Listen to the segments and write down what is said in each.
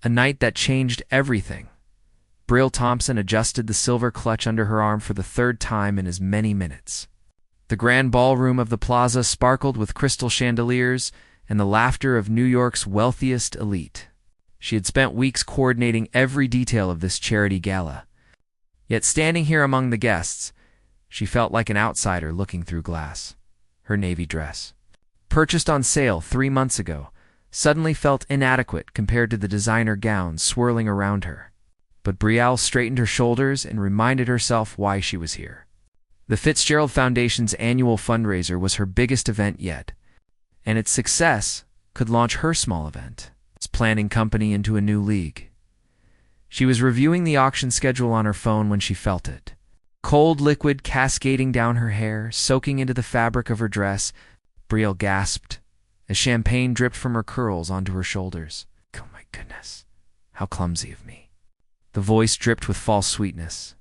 A night that changed everything. Brielle Thompson adjusted the silver clutch under her arm for the third time in as many minutes. The grand ballroom of the plaza sparkled with crystal chandeliers and the laughter of New York's wealthiest elite. She had spent weeks coordinating every detail of this charity gala. Yet standing here among the guests, she felt like an outsider looking through glass. Her navy dress, purchased on sale 3 months ago, suddenly felt inadequate compared to the designer gowns swirling around her. But Brielle straightened her shoulders and reminded herself why she was here. The Fitzgerald Foundation's annual fundraiser was her biggest event yet, and its success could launch her small event, its planning company, into a new league. She was reviewing the auction schedule on her phone when she felt it. Cold liquid cascading down her hair, soaking into the fabric of her dress. Brielle gasped as champagne dripped from her curls onto her shoulders. Oh my goodness, how clumsy of me. The voice dripped with false sweetness.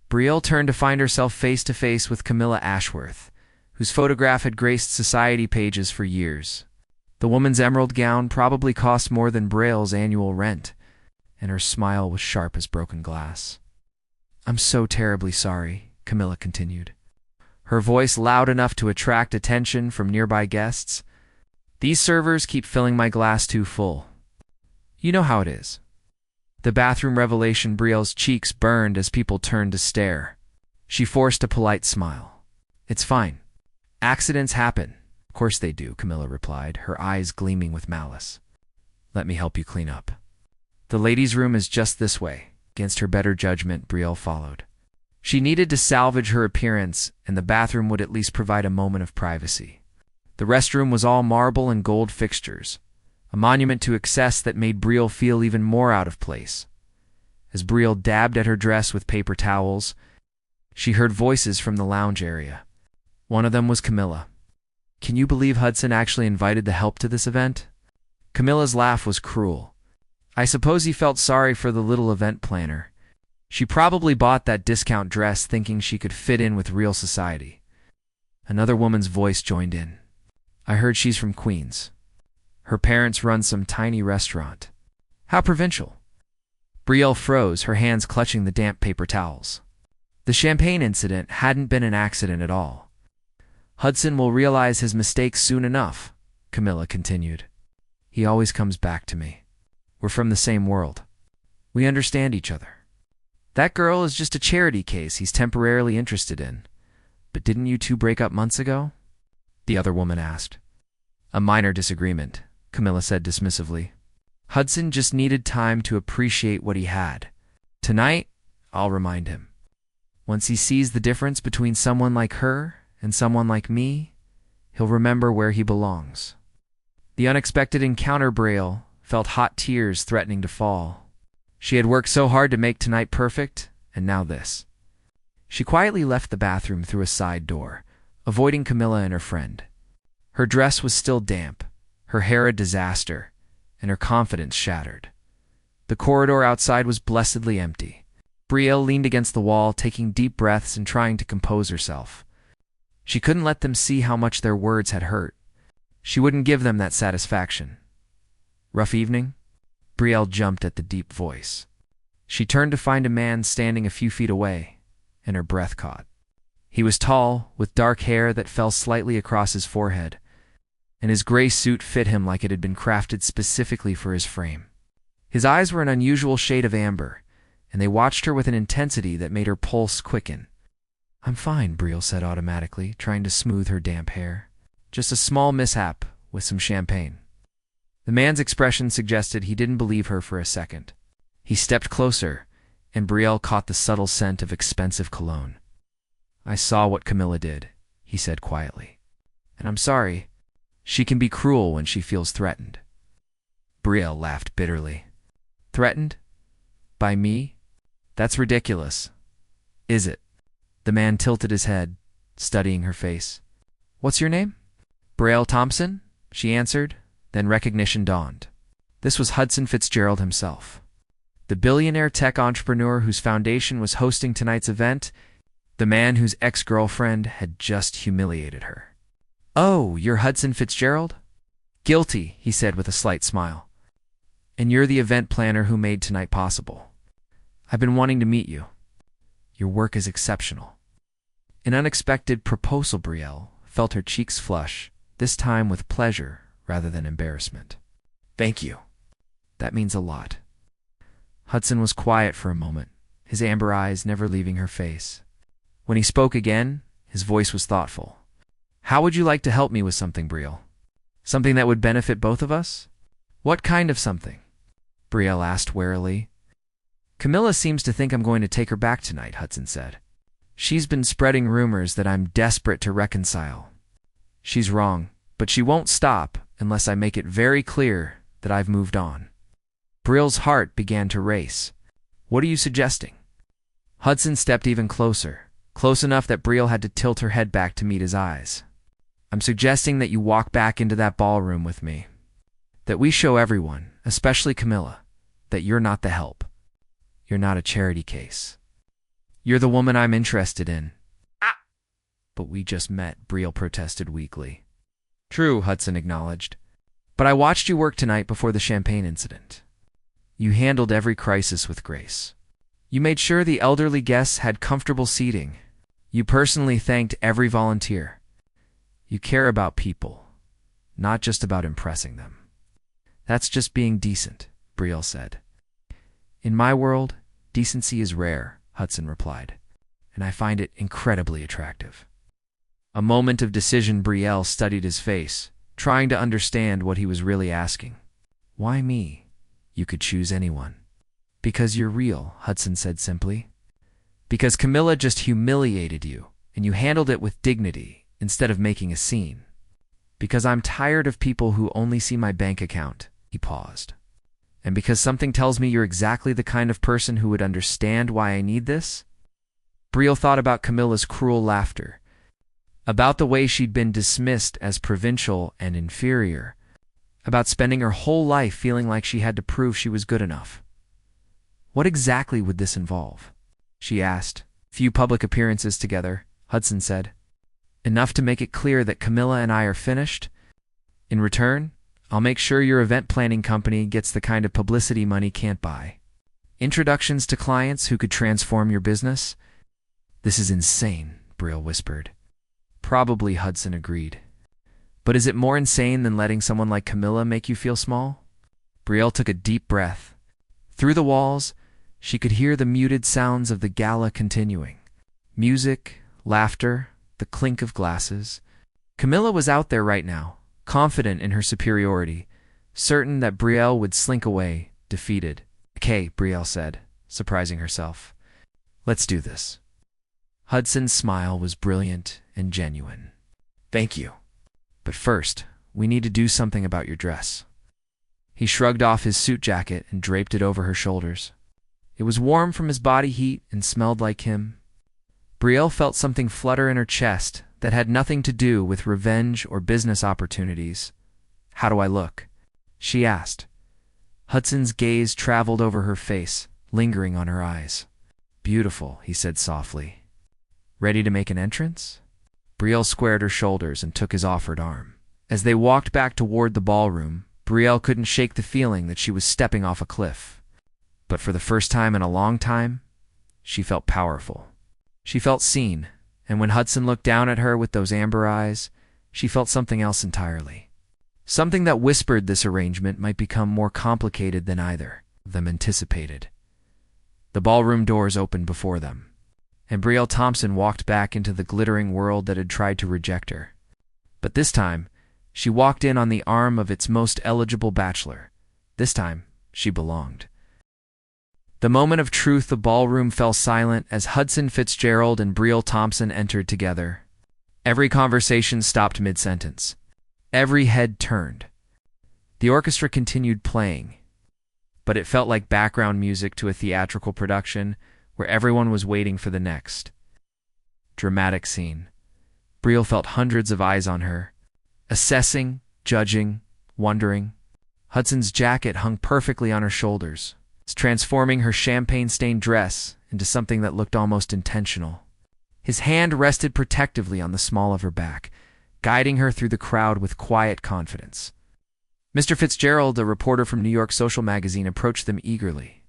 Brielle turned to find herself face to face with Camilla Ashworth, whose photograph had graced society pages for years. The woman's emerald gown probably cost more than Brielle's annual rent, and her smile was sharp as broken glass. "I'm so terribly sorry," Camilla continued, her voice loud enough to attract attention from nearby guests. "These servers keep filling my glass too full. You know how it is." The bathroom revelation. Brielle's cheeks burned as people turned to stare. She forced a polite smile. "It's fine. Accidents happen." "Of course they do," Camilla replied, her eyes gleaming with malice. "Let me help you clean up." "The ladies' room is just this way." Against her better judgment, Brielle followed. She needed to salvage her appearance, and the bathroom would at least provide a moment of privacy. The restroom was all marble and gold fixtures, a monument to excess that made Brielle feel even more out of place. As Brielle dabbed at her dress with paper towels, she heard voices from the lounge area. One of them was Camilla. "Can you believe Hudson actually invited the help to this event?" Camilla's laugh was cruel. "I suppose he felt sorry for the little event planner. She probably bought that discount dress thinking she could fit in with real society." Another woman's voice joined in. "I heard she's from Queens. Her parents run some tiny restaurant." "How provincial." Brielle froze, her hands clutching the damp paper towels. The champagne incident hadn't been an accident at all. "Hudson will realize his mistakes soon enough," Camilla continued. "He always comes back to me. We're from the same world. We understand each other. That girl is just a charity case he's temporarily interested in. But didn't you two break up months ago?" the other woman asked. "A minor disagreement," Camilla said dismissively. "Hudson just needed time to appreciate what he had. Tonight, I'll remind him. Once he sees the difference between someone like her and someone like me, he'll remember where he belongs." The unexpected encounter. Brielle felt hot tears threatening to fall. She had worked so hard to make tonight perfect, and now this. She quietly left the bathroom through a side door, avoiding Camilla and her friend. Her dress was still damp, her hair a disaster, and her confidence shattered. The corridor outside was blessedly empty. Brielle leaned against the wall, taking deep breaths and trying to compose herself. She couldn't let them see how much their words had hurt. She wouldn't give them that satisfaction. "Rough evening?" Brielle jumped at the deep voice. She turned to find a man standing a few feet away, and her breath caught. He was tall, with dark hair that fell slightly across his forehead, and his gray suit fit him like it had been crafted specifically for his frame. His eyes were an unusual shade of amber, and they watched her with an intensity that made her pulse quicken. "I'm fine," Brielle said automatically, trying to smooth her damp hair. "Just a small mishap with some champagne." The man's expression suggested he didn't believe her for a second. He stepped closer, and Brielle caught the subtle scent of expensive cologne. "I saw what Camilla did," he said quietly. "And I'm sorry. She can be cruel when she feels threatened." Brielle laughed bitterly. "Threatened? By me? That's ridiculous. Is it?" The man tilted his head, studying her face. "What's your name?" "Brielle Thompson," she answered. Then recognition dawned. This was Hudson Fitzgerald himself, the billionaire tech entrepreneur whose foundation was hosting tonight's event, the man whose ex-girlfriend had just humiliated her. "Oh, you're Hudson Fitzgerald?" "Guilty," he said with a slight smile. And you're the event planner who made tonight possible. I've been wanting to meet you. Your work is exceptional." An unexpected proposal. Brielle felt her cheeks flush, this time with pleasure rather than embarrassment. "Thank you. That means a lot." Hudson was quiet for a moment, his amber eyes never leaving her face. When he spoke again, his voice was thoughtful. "How would you like to help me with something, Brielle? Something that would benefit both of us?" "What kind of something?" Brielle asked warily. "Camilla seems to think I'm going to take her back tonight," Hudson said. "She's been spreading rumors that I'm desperate to reconcile. She's wrong, but she won't stop unless I make it very clear that I've moved on." Brielle's heart began to race. "What are you suggesting?" Hudson stepped even closer, close enough that Brielle had to tilt her head back to meet his eyes. "I'm suggesting that you walk back into that ballroom with me. That we show everyone, especially Camilla, that you're not the help. You're not a charity case. You're the woman I'm interested in." "But we just met," Brielle protested weakly. "True," Hudson acknowledged. "But I watched you work tonight before the champagne incident. You handled every crisis with grace. You made sure the elderly guests had comfortable seating. You personally thanked every volunteer. You care about people, not just about impressing them." "That's just being decent," Brielle said. "In my world, decency is rare," Hudson replied, "and I find it incredibly attractive." A moment of decision. Brielle studied his face, trying to understand what he was really asking. "Why me? You could choose anyone." "Because you're real," Hudson said simply. "Because Camilla just humiliated you, and you handled it with dignity instead of making a scene. Because I'm tired of people who only see my bank account." He paused. "And because something tells me you're exactly the kind of person who would understand why I need this." Brielle thought about Camilla's cruel laughter, about the way she'd been dismissed as provincial and inferior, about spending her whole life feeling like she had to prove she was good enough. "What exactly would this involve?" she asked. "Few public appearances together," Hudson said. "Enough to make it clear that Camilla and I are finished. In return, I'll make sure your event planning company gets the kind of publicity money can't buy. Introductions to clients who could transform your business." "This is insane," Brielle whispered. "Probably," Hudson agreed. "But is it more insane than letting someone like Camilla make you feel small?" Brielle took a deep breath. Through the walls, she could hear the muted sounds of the gala continuing. Music, laughter, the clink of glasses. Camilla was out there right now, confident in her superiority, certain that Brielle would slink away, defeated. "Okay," Brielle said, surprising herself. "Let's do this." Hudson's smile was brilliant and genuine. "Thank you. But first, we need to do something about your dress." He shrugged off his suit jacket and draped it over her shoulders. It was warm from his body heat and smelled like him. Brielle felt something flutter in her chest that had nothing to do with revenge or business opportunities. "How do I look?" she asked. Hudson's gaze traveled over her face, lingering on her eyes. "Beautiful," he said softly. "Ready to make an entrance?" Brielle squared her shoulders and took his offered arm. As they walked back toward the ballroom, Brielle couldn't shake the feeling that she was stepping off a cliff. But for the first time in a long time, she felt powerful. She felt seen, and when Hudson looked down at her with those amber eyes, she felt something else entirely. Something that whispered this arrangement might become more complicated than either of them anticipated. The ballroom doors opened before them, and Brielle Thompson walked back into the glittering world that had tried to reject her. But this time, she walked in on the arm of its most eligible bachelor. This time, she belonged. The moment of truth, the ballroom fell silent as Hudson Fitzgerald and Brielle Thompson entered together. Every conversation stopped mid-sentence. Every head turned. The orchestra continued playing, but it felt like background music to a theatrical production where everyone was waiting for the next dramatic scene. Brielle felt hundreds of eyes on her, assessing, judging, wondering. Hudson's jacket hung perfectly on her shoulders, transforming her champagne-stained dress into something that looked almost intentional. His hand rested protectively on the small of her back, guiding her through the crowd with quiet confidence. Mr. Fitzgerald, a reporter from New York Social Magazine, approached them eagerly.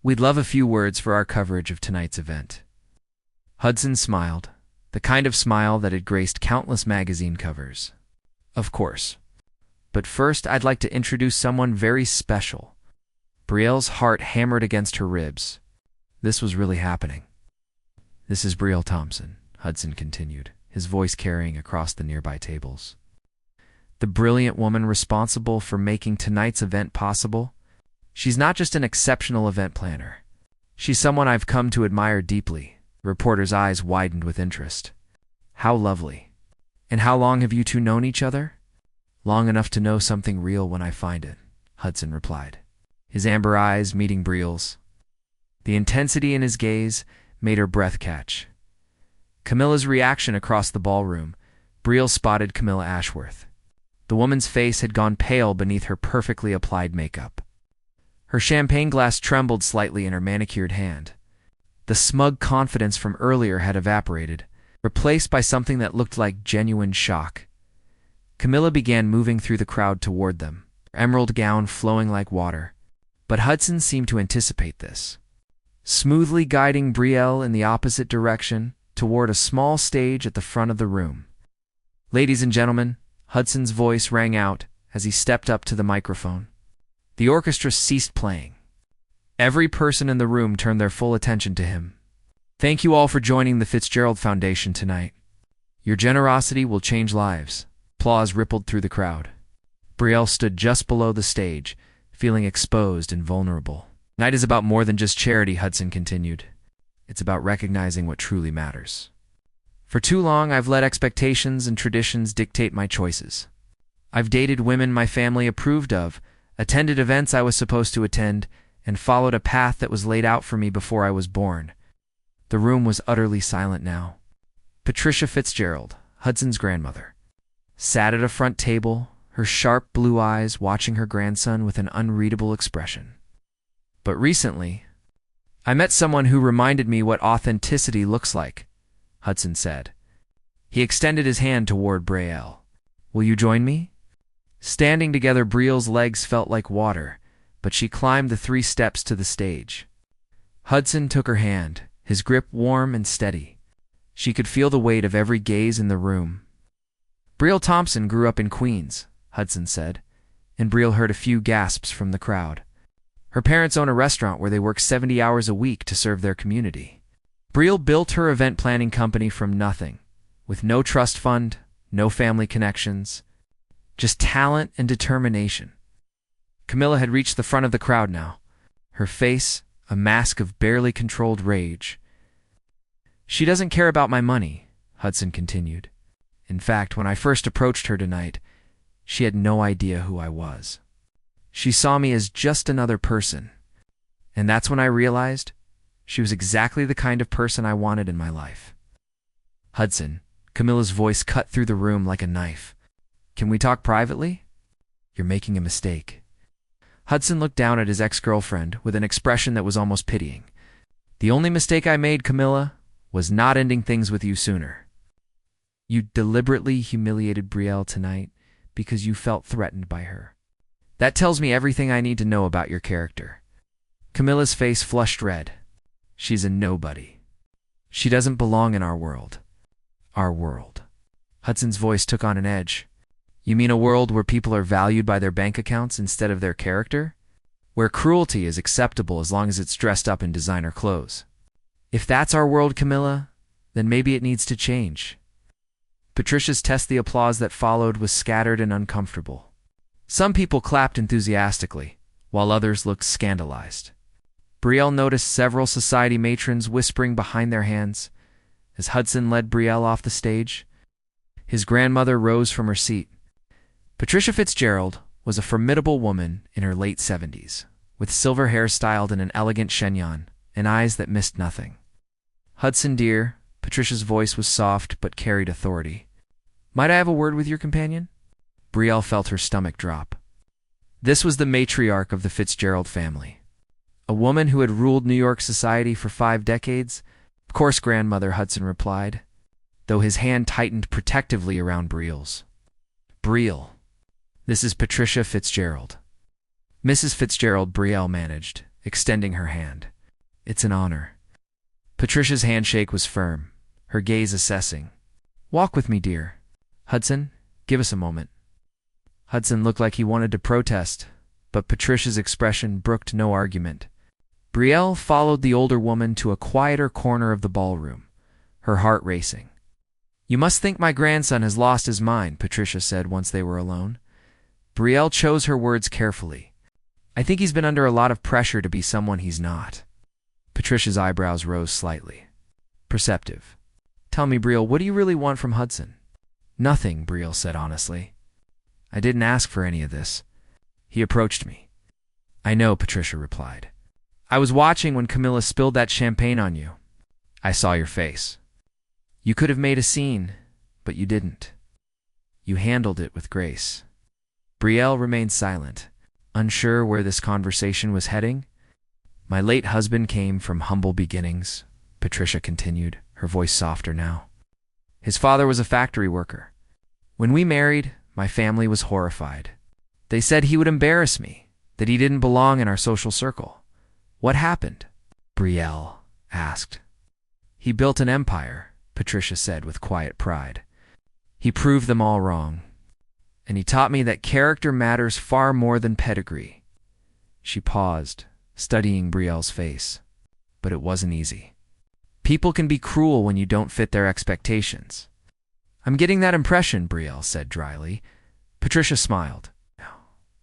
"We'd love a few words for our coverage of tonight's event." Hudson smiled, the kind of smile that had graced countless magazine covers. "Of course. But first, I'd like to introduce someone very special." Brielle's heart hammered against her ribs. This was really happening. "This is Brielle Thompson," Hudson continued, his voice carrying across the nearby tables. "The brilliant woman responsible for making tonight's event possible. She's not just an exceptional event planner. She's someone I've come to admire deeply." The reporter's eyes widened with interest. "How lovely. And how long have you two known each other?" "Long enough to know something real when I find it," Hudson replied, his amber eyes meeting Brielle's. The intensity in his gaze made her breath catch. Camilla's reaction across the ballroom, Brielle spotted Camilla Ashworth. The woman's face had gone pale beneath her perfectly applied makeup. Her champagne glass trembled slightly in her manicured hand. The smug confidence from earlier had evaporated, replaced by something that looked like genuine shock. Camilla began moving through the crowd toward them, her emerald gown flowing like water. But Hudson seemed to anticipate this, smoothly guiding Brielle in the opposite direction toward a small stage at the front of the room. "Ladies and gentlemen," Hudson's voice rang out as he stepped up to the microphone. The orchestra ceased playing. Every person in the room turned their full attention to him. "Thank you all for joining the Fitzgerald Foundation tonight. Your generosity will change lives." Applause rippled through the crowd. Brielle stood just below the stage, feeling exposed and vulnerable. "Tonight is about more than just charity," Hudson continued. "It's about recognizing what truly matters. For too long, I've let expectations and traditions dictate my choices. I've dated women my family approved of, attended events I was supposed to attend, and followed a path that was laid out for me before I was born." The room was utterly silent now. Patricia Fitzgerald, Hudson's grandmother, sat at a front table, her sharp blue eyes watching her grandson with an unreadable expression. "But recently, I met someone who reminded me what authenticity looks like," Hudson said. He extended his hand toward Brielle. "Will you join me?" Standing together, Brielle's legs felt like water, but she climbed the 3 steps to the stage. Hudson took her hand, his grip warm and steady. She could feel the weight of every gaze in the room. "Brielle Thompson grew up in Queens," Hudson said, and Brielle heard a few gasps from the crowd. "Her parents own a restaurant where they work 70 hours a week to serve their community." Brielle built her event planning company from nothing, with no trust fund, no family connections, just talent and determination. Camilla had reached the front of the crowd now, her face a mask of barely controlled rage. "She doesn't care about my money," Hudson continued. "In fact, when I first approached her tonight, she had no idea who I was. She saw me as just another person, and that's when I realized she was exactly the kind of person I wanted in my life." "Hudson," Camilla's voice cut through the room like a knife. "Can we talk privately? You're making a mistake." Hudson looked down at his ex-girlfriend with an expression that was almost pitying. "The only mistake I made, Camilla, was not ending things with you sooner. You deliberately humiliated Brielle tonight because you felt threatened by her. That tells me everything I need to know about your character." Camilla's face flushed red. "She's a nobody. She doesn't belong in our world." "Our world." Hudson's voice took on an edge. "You mean a world where people are valued by their bank accounts instead of their character? Where cruelty is acceptable as long as it's dressed up in designer clothes? If that's our world, Camilla, then maybe it needs to change." Patricia's testy applause that followed was scattered and uncomfortable. Some people clapped enthusiastically, while others looked scandalized. Brielle noticed several society matrons whispering behind their hands as Hudson led Brielle off the stage. His grandmother rose from her seat. Patricia Fitzgerald was a formidable woman in her late 70s, with silver hair styled in an elegant chignon and eyes that missed nothing. "Hudson, dear," Patricia's voice was soft but carried authority. "Might I have a word with your companion?" Brielle felt her stomach drop. This was the matriarch of the Fitzgerald family, a woman who had ruled New York society for 5 decades. "Of course, grandmother," Hudson replied, though his hand tightened protectively around Brielle's. "Brielle." This is Patricia Fitzgerald. Mrs. Fitzgerald, Brielle managed, extending her hand. It's an honor. Patricia's handshake was firm, her gaze assessing. Walk with me, dear. Hudson, give us a moment. Hudson looked like he wanted to protest, but Patricia's expression brooked no argument. Brielle followed the older woman to a quieter corner of the ballroom, her heart racing. You must think my grandson has lost his mind, Patricia said once they were alone. Brielle chose her words carefully. I think he's been under a lot of pressure to be someone he's not. Patricia's eyebrows rose slightly. Perceptive. Tell me, Brielle, what do you really want from Hudson? Nothing, Brielle said honestly. I didn't ask for any of this. He approached me. I know, Patricia replied. I was watching when Camilla spilled that champagne on you. I saw your face. You could have made a scene, but you didn't. You handled it with grace. Brielle remained silent, unsure where this conversation was heading. My late husband came from humble beginnings, Patricia continued, her voice softer now. His father was a factory worker. When we married, my family was horrified. They said he would embarrass me, that he didn't belong in our social circle. What happened? Brielle asked. He built an empire, Patricia said with quiet pride. He proved them all wrong. And he taught me that character matters far more than pedigree. She paused, studying Brielle's face. But it wasn't easy. People can be cruel when you don't fit their expectations. I'm getting that impression, Brielle said dryly. Patricia smiled,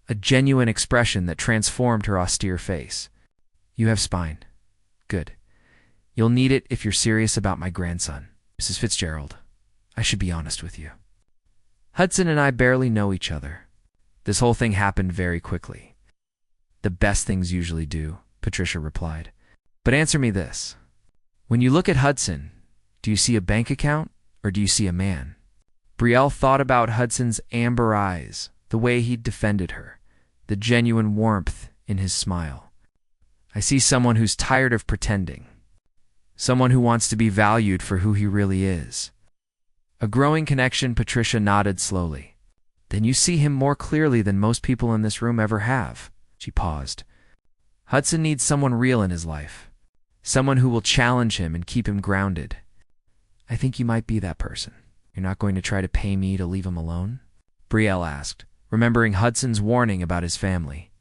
a genuine expression that transformed her austere face. You have spine. Good. You'll need it if you're serious about my grandson. Mrs. Fitzgerald, I should be honest with you. Hudson and I barely know each other. This whole thing happened very quickly. The best things usually do, Patricia replied. But answer me this. When you look at Hudson, do you see a bank account or do you see a man? Brielle thought about Hudson's amber eyes, the way he'd defended her, the genuine warmth in his smile. I see someone who's tired of pretending. Someone who wants to be valued for who he really is. A growing connection, Patricia nodded slowly. Then you see him more clearly than most people in this room ever have. She paused. Hudson needs someone real in his life. Someone who will challenge him and keep him grounded. I think you might be that person. You're not going to try to pay me to leave him alone? Brielle asked, remembering Hudson's warning about his family.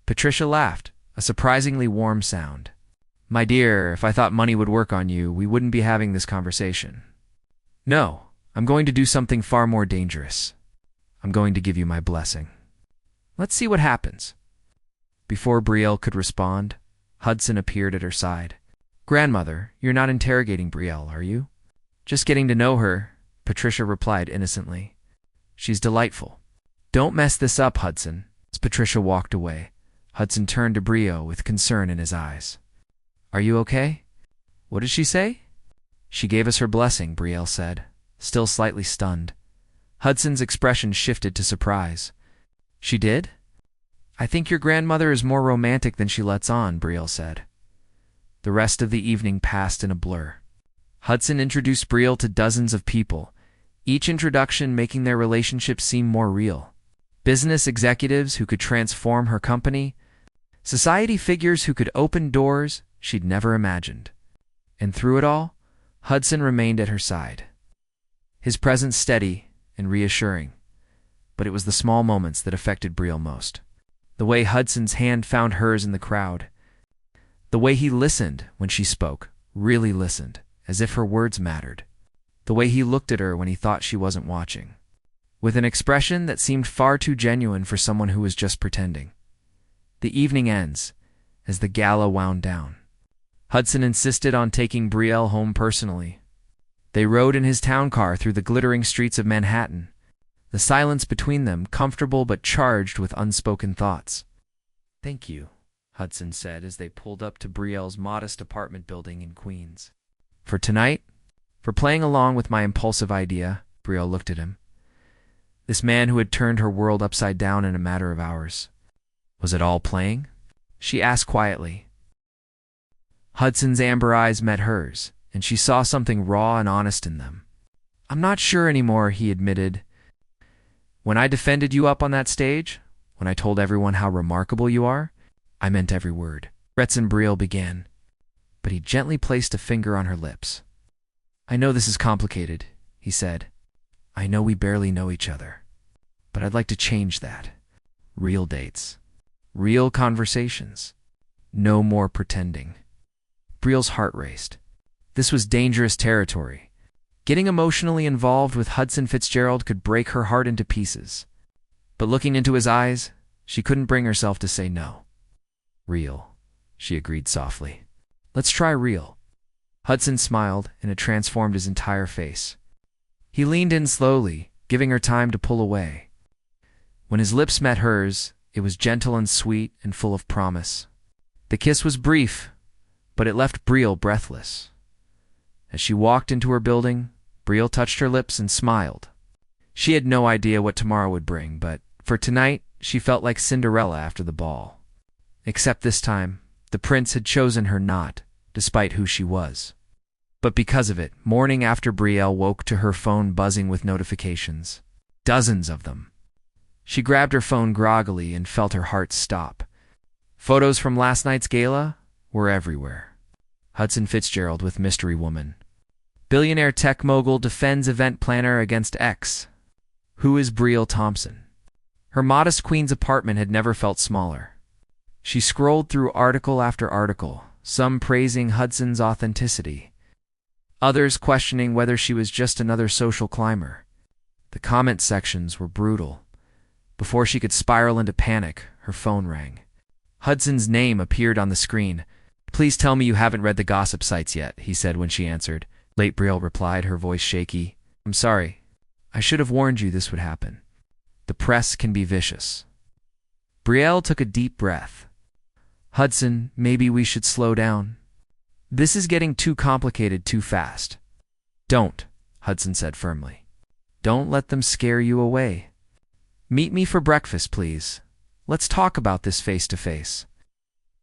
Patricia laughed, a surprisingly warm sound. My dear, if I thought money would work on you, we wouldn't be having this conversation. No, I'm going to do something far more dangerous. I'm going to give you my blessing. Let's see what happens. Before Brielle could respond, Hudson appeared at her side. Grandmother, you're not interrogating Brielle, are you? Just getting to know her, Patricia replied innocently. She's delightful. Don't mess this up, Hudson. As Patricia walked away, Hudson turned to Brielle with concern in his eyes. Are you okay? What did she say? She gave us her blessing, Brielle said, still slightly stunned. Hudson's expression shifted to surprise. She did? I think your grandmother is more romantic than she lets on, Brielle said. The rest of the evening passed in a blur. Hudson introduced Brielle to dozens of people, each introduction making their relationship seem more real. Business executives who could transform her company, society figures who could open doors she'd never imagined. And through it all, Hudson remained at her side. His presence steady and reassuring. But it was the small moments that affected Brielle most. The way Hudson's hand found hers in the crowd. The way he listened when she spoke, really listened, as if her words mattered. The way he looked at her when he thought she wasn't watching. With an expression that seemed far too genuine for someone who was just pretending. The evening ends, as the gala wound down. Hudson insisted on taking Brielle home personally. They rode in his town car through the glittering streets of Manhattan, the silence between them comfortable but charged with unspoken thoughts. Thank you, Hudson said as they pulled up to Brielle's modest apartment building in Queens. For tonight? For playing along with my impulsive idea, Brielle looked at him. This man who had turned her world upside down in a matter of hours. Was it all playing? She asked quietly. Hudson's amber eyes met hers, and she saw something raw and honest in them. I'm not sure anymore, he admitted. When I defended you up on that stage, when I told everyone how remarkable you are, I meant every word. Briel began, but he gently placed a finger on her lips. I know this is complicated, he said. I know we barely know each other, but I'd like to change that. Real dates. Real conversations. No more pretending. Briel's heart raced. This was dangerous territory. Getting emotionally involved with Hudson Fitzgerald could break her heart into pieces. But looking into his eyes, she couldn't bring herself to say no. Real, she agreed softly. Let's try real. Hudson smiled, and it transformed his entire face. He leaned in slowly, giving her time to pull away. When his lips met hers, it was gentle and sweet and full of promise. The kiss was brief, but it left Briel breathless. As she walked into her building, Briel touched her lips and smiled. She had no idea what tomorrow would bring, but for tonight, she felt like Cinderella after the ball. Except this time, the prince had chosen her not, despite who she was. But because of it, morning after Briel woke to her phone buzzing with notifications. Dozens of them. She grabbed her phone groggily and felt her heart stop. Photos from last night's gala were everywhere. Hudson Fitzgerald with mystery woman. Billionaire tech mogul defends event planner against ex. Who is Briel Thompson? Her modest queen's apartment had never felt smaller. She scrolled through article after article, some praising Hudson's authenticity, others questioning whether she was just another social climber. The comment sections were brutal. Before she could spiral into panic, her phone rang. Hudson's name appeared on the screen. Please tell me you haven't read the gossip sites yet, he said when she answered. Late Briel replied, her voice shaky. I'm sorry. I should have warned you this would happen. The press can be vicious. Briel took a deep breath. Hudson, maybe we should slow down. This is getting too complicated too fast. Don't, Hudson said firmly. Don't let them scare you away. Meet me for breakfast, please. Let's talk about this face to face.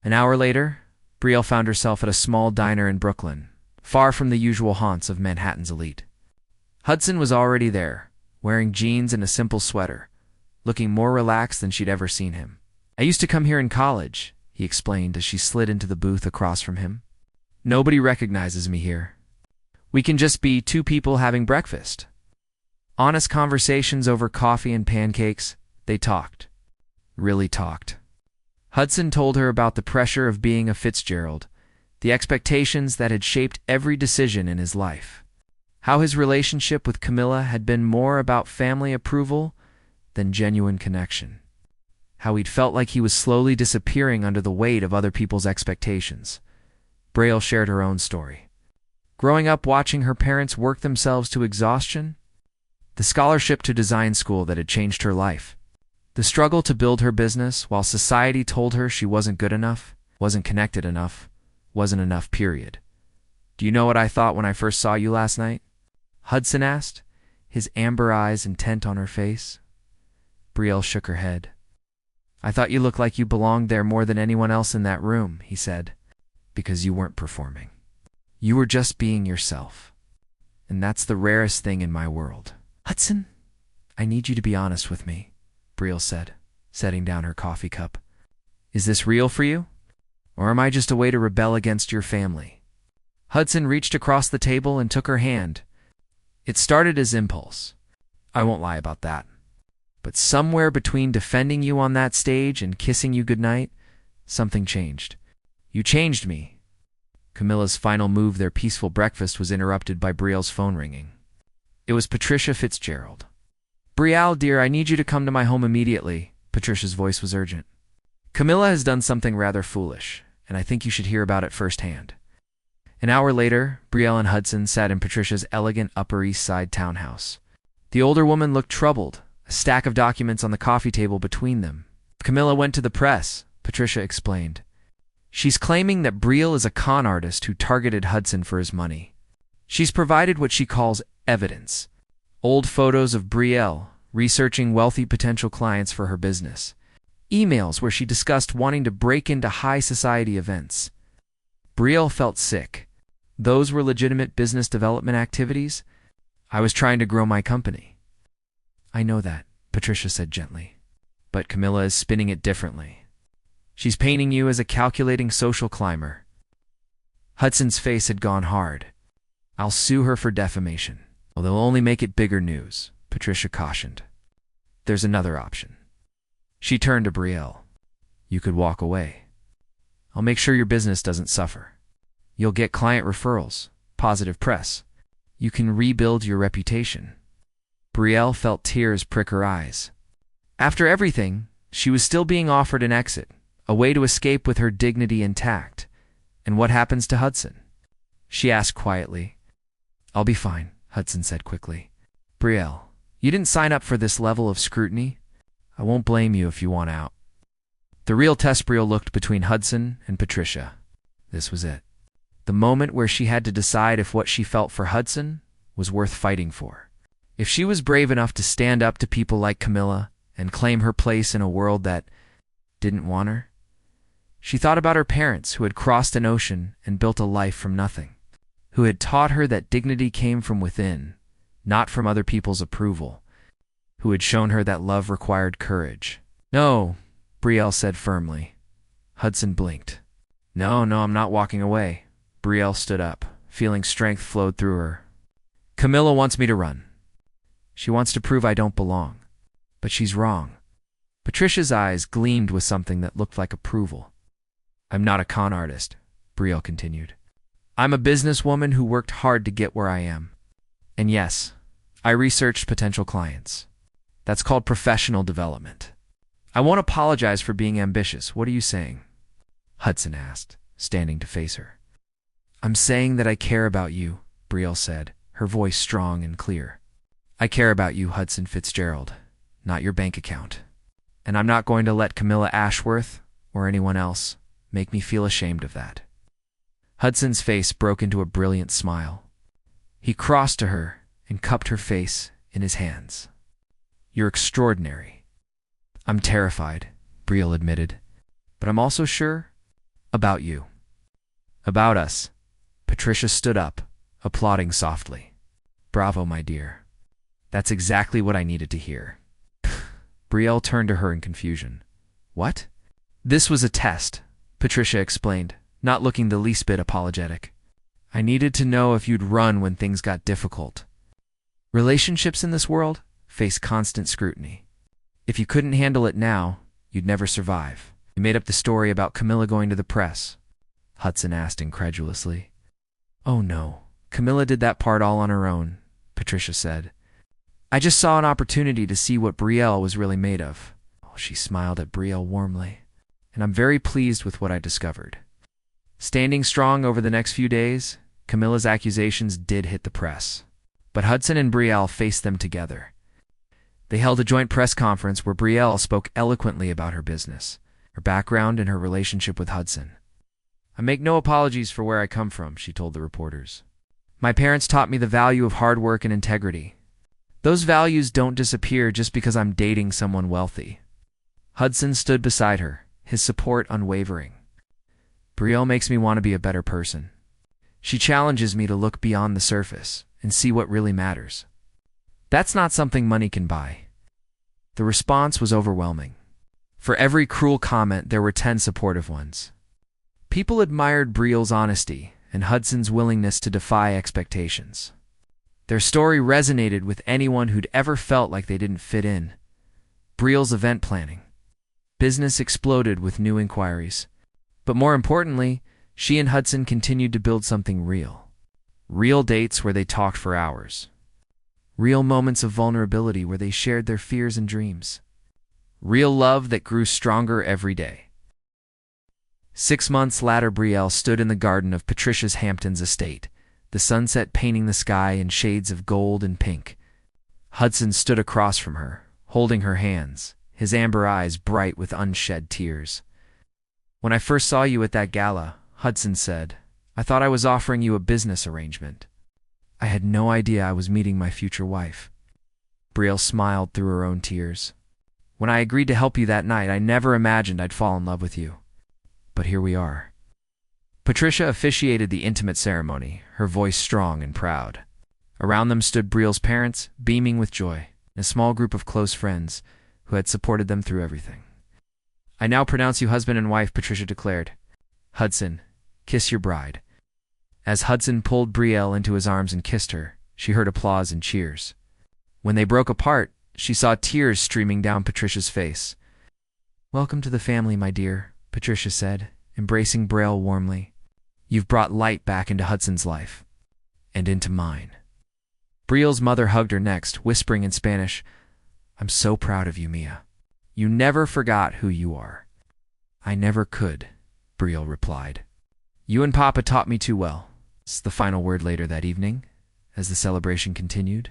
An hour later, Briel found herself at a small diner in Brooklyn, far from the usual haunts of Manhattan's elite. Hudson was already there, wearing jeans and a simple sweater, looking more relaxed than she'd ever seen him. I used to come here in college, he explained as she slid into the booth across from him. Nobody recognizes me here. We can just be two people having breakfast. Honest conversations over coffee and pancakes. They talked. Really talked. Hudson told her about the pressure of being a Fitzgerald, the expectations that had shaped every decision in his life. How his relationship with Camilla had been more about family approval than genuine connection. How he'd felt like he was slowly disappearing under the weight of other people's expectations. Briel shared her own story. Growing up watching her parents work themselves to exhaustion, the scholarship to design school that had changed her life, the struggle to build her business while society told her she wasn't good enough, wasn't connected enough, wasn't enough, period. Do you know what I thought when I first saw you last night? Hudson asked, his amber eyes intent on her face. Briel shook her head. I thought you looked like you belonged there more than anyone else in that room, he said, because you weren't performing. You were just being yourself. And that's the rarest thing in my world. Hudson, I need you to be honest with me, Briel said, setting down her coffee cup. Is this real for you? Or am I just a way to rebel against your family? Hudson reached across the table and took her hand. It started as impulse. I won't lie about that. But somewhere between defending you on that stage and kissing you goodnight, something changed. You changed me. Camilla's final move, their peaceful breakfast, was interrupted by Briel's phone ringing. It was Patricia Fitzgerald. Briel, dear, I need you to come to my home immediately. Patricia's voice was urgent. Camilla has done something rather foolish, and I think you should hear about it firsthand. An hour later, Briel and Hudson sat in Patricia's elegant Upper East Side townhouse. The older woman looked troubled, a stack of documents on the coffee table between them. Camilla went to the press, Patricia explained. She's claiming that Briel is a con artist who targeted Hudson for his money. She's provided what she calls evidence. Old photos of Briel researching wealthy potential clients for her business. Emails where she discussed wanting to break into high society events. Briel felt sick. Those were legitimate business development activities. I was trying to grow my company. I know that, Patricia said gently. But Camilla is spinning it differently. She's painting you as a calculating social climber. Hudson's face had gone hard. I'll sue her for defamation. Well, they'll only make it bigger news, Patricia cautioned. There's another option. She turned to Brielle. You could walk away. I'll make sure your business doesn't suffer. You'll get client referrals, positive press. You can rebuild your reputation. Brielle felt tears prick her eyes. After everything, she was still being offered an exit, a way to escape with her dignity intact. And what happens to Hudson? She asked quietly. I'll be fine, Hudson said quickly. Brielle, you didn't sign up for this level of scrutiny. I won't blame you if you want out. The real test Brielle looked between Hudson and Patricia. This was it. The moment where she had to decide if what she felt for Hudson was worth fighting for. If she was brave enough to stand up to people like Camilla and claim her place in a world that didn't want her. She thought about her parents who had crossed an ocean and built a life from nothing, who had taught her that dignity came from within, not from other people's approval, who had shown her that love required courage. No, Brielle said firmly. Hudson blinked. No, I'm not walking away. Brielle stood up, feeling strength flowed through her. Camilla wants me to run. She wants to prove I don't belong. But she's wrong. Patricia's eyes gleamed with something that looked like approval. I'm not a con artist, Brielle continued. I'm a businesswoman who worked hard to get where I am. And yes, I researched potential clients. That's called professional development. I won't apologize for being ambitious. What are you saying? Hudson asked, standing to face her. I'm saying that I care about you, Brielle said, her voice strong and clear. I care about you, Hudson Fitzgerald, not your bank account. And I'm not going to let Camilla Ashworth, or anyone else, make me feel ashamed of that. Hudson's face broke into a brilliant smile. He crossed to her and cupped her face in his hands. You're extraordinary. I'm terrified, Brielle admitted, but I'm also sure about you. About us. Patricia stood up, applauding softly. Bravo, my dear. That's exactly what I needed to hear. Brielle turned to her in confusion. What? This was a test, Patricia explained, not looking the least bit apologetic. I needed to know if you'd run when things got difficult. Relationships in this world face constant scrutiny. If you couldn't handle it now, you'd never survive. You made up the story about Camilla going to the press, Hudson asked incredulously. Oh no, Camilla did that part all on her own, Patricia said. I just saw an opportunity to see what Brielle was really made of. Oh, she smiled at Brielle warmly. And I'm very pleased with what I discovered. Standing strong over the next few days, Camilla's accusations did hit the press. But Hudson and Brielle faced them together. They held a joint press conference where Brielle spoke eloquently about her business, her background, and her relationship with Hudson. I make no apologies for where I come from, she told the reporters. My parents taught me the value of hard work and integrity. Those values don't disappear just because I'm dating someone wealthy. Hudson stood beside her, his support unwavering. Brielle makes me want to be a better person. She challenges me to look beyond the surface and see what really matters. That's not something money can buy. The response was overwhelming. For every cruel comment, there were 10 supportive ones. People admired Brielle's honesty and Hudson's willingness to defy expectations. Their story resonated with anyone who'd ever felt like they didn't fit in. Brielle's event planning. Business exploded with new inquiries. But more importantly, she and Hudson continued to build something real. Real dates where they talked for hours. Real moments of vulnerability where they shared their fears and dreams. Real love that grew stronger every day. 6 months later, Brielle stood in the garden of Patricia's Hamptons estate, the sunset painting the sky in shades of gold and pink. Hudson stood across from her, holding her hands, his amber eyes bright with unshed tears. When I first saw you at that gala, Hudson said, I thought I was offering you a business arrangement. I had no idea I was meeting my future wife. Brielle smiled through her own tears. When I agreed to help you that night, I never imagined I'd fall in love with you. But here we are. Patricia officiated the intimate ceremony, her voice strong and proud. Around them stood Brielle's parents, beaming with joy. a small group of close friends who had supported them through everything. "I now pronounce you husband and wife," Patricia declared. "Hudson, kiss your bride." As Hudson pulled Brielle into his arms and kissed her, she heard applause and cheers. When they broke apart, she saw tears streaming down Patricia's face. "Welcome to the family, my dear," Patricia said, embracing Brielle warmly. "You've brought light back into Hudson's life. And into mine." Brielle's mother hugged her next, whispering in Spanish, "I'm so proud of you, Mia. You never forgot who you are." "I never could," Brielle replied. "You and Papa taught me too well." It's the final word later that evening, as the celebration continued.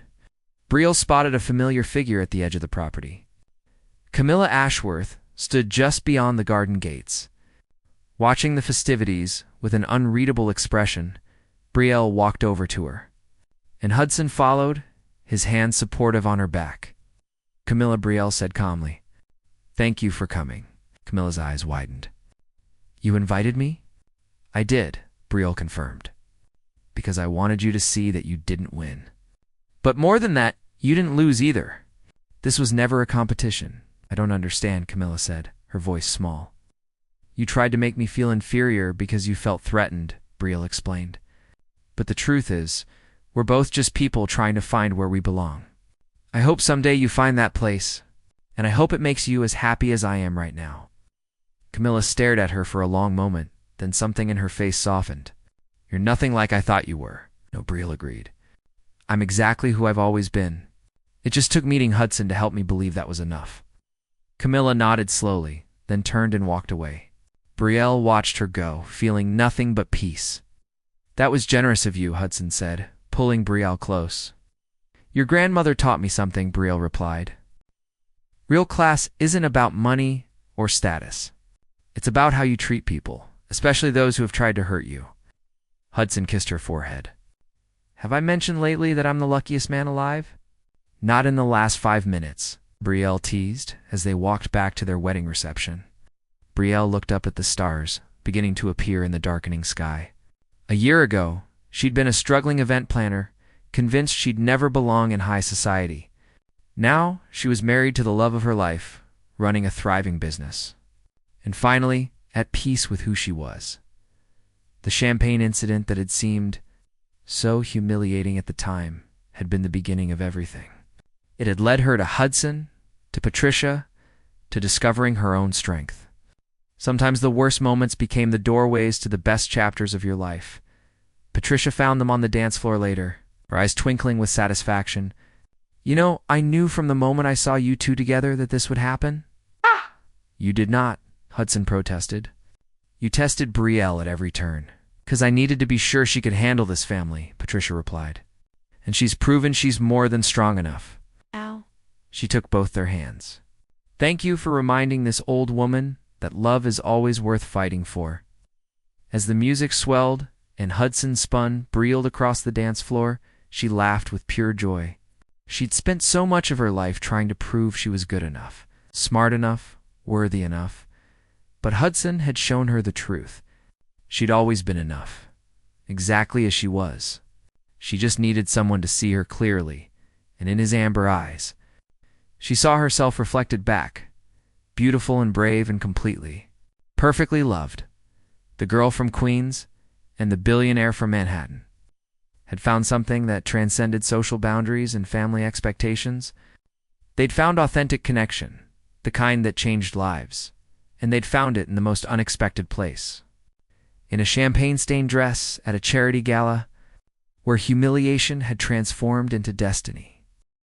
Brielle spotted a familiar figure at the edge of the property. Camilla Ashworth stood just beyond the garden gates. Watching the festivities with an unreadable expression, Brielle walked over to her, and Hudson followed, his hand supportive on her back. "Camilla," Brielle said calmly. "Thank you for coming." Camilla's eyes widened. "You invited me?" "I did," Brielle confirmed, "because I wanted you to see that you didn't win. But more than that, you didn't lose either. This was never a competition." "I don't understand," Camilla said, her voice small. "You tried to make me feel inferior because you felt threatened," Brielle explained. "But the truth is, we're both just people trying to find where we belong. I hope someday you find that place, and I hope it makes you as happy as I am right now." Camilla stared at her for a long moment, then something in her face softened. "You're nothing like I thought you were." "No," Brielle agreed. "I'm exactly who I've always been. It just took meeting Hudson to help me believe that was enough." Camilla nodded slowly, then turned and walked away. Brielle watched her go, feeling nothing but peace. "That was generous of you," Hudson said, pulling Brielle close. "Your grandmother taught me something," Brielle replied. "Real class isn't about money or status. It's about how you treat people, especially those who have tried to hurt you." Hudson kissed her forehead. "Have I mentioned lately that I'm the luckiest man alive?" "Not in the last 5 minutes," Brielle teased as they walked back to their wedding reception. Brielle looked up at the stars, beginning to appear in the darkening sky. A year ago, she'd been a struggling event planner, convinced she'd never belong in high society. Now, she was married to the love of her life, running a thriving business. And finally, at peace with who she was. The champagne incident that had seemed so humiliating at the time had been the beginning of everything. It had led her to Hudson, to Patricia, to discovering her own strength. Sometimes the worst moments became the doorways to the best chapters of your life. Patricia found them on the dance floor later, her eyes twinkling with satisfaction. "You know, I knew from the moment I saw you two together that this would happen." "Ah!" "You did not," Hudson protested. "You tested Brielle at every turn." "'Cause I needed to be sure she could handle this family," Patricia replied. "And she's proven she's more than strong enough." Ow. She took both their hands. "Thank you for reminding this old woman that love is always worth fighting for." As the music swelled and Hudson spun, Brielle across the dance floor, she laughed with pure joy. She'd spent so much of her life trying to prove she was good enough, smart enough, worthy enough. But Hudson had shown her the truth. She'd always been enough, exactly as she was. She just needed someone to see her clearly, and in his amber eyes, she saw herself reflected back, beautiful and brave and completely, perfectly loved. The girl from Queens and the billionaire from Manhattan had found something that transcended social boundaries and family expectations. They'd found authentic connection, the kind that changed lives, and they'd found it in the most unexpected place. In a champagne-stained dress at a charity gala, where humiliation had transformed into destiny.